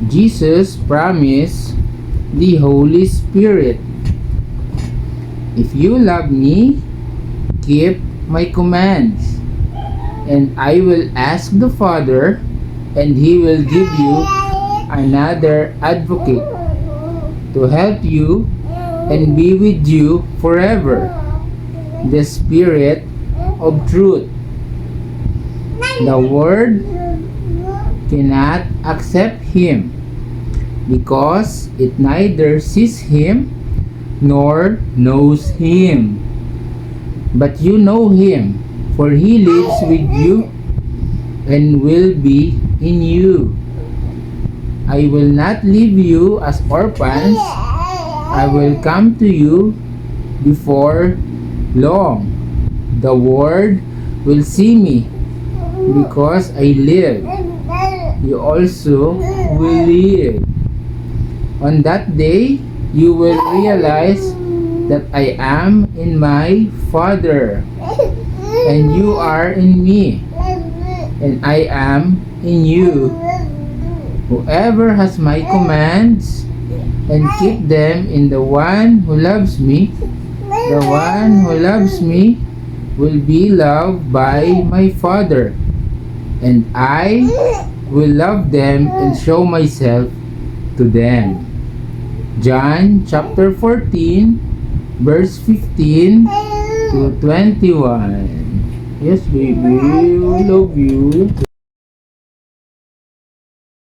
Jesus promised the Holy Spirit. If you love me, keep my commands, and I will ask the Father, and He will give you another advocate to help you and be with you forever, the Spirit of truth. The world cannot accept Him because it neither sees Him nor knows Him. But you know Him, for He lives with you and will be in you. I will not leave you as orphans. I will come to you before long. The world will see me because I live. You also will live. On that day, you will realize that I am in my Father, and you are in me, and I am in you. Whoever has my commands and keep them in the one who loves me, the one who loves me will be loved by my Father, and I will love them and show myself to them. John chapter 14 verse 15 to 21. Yes, baby, we love you.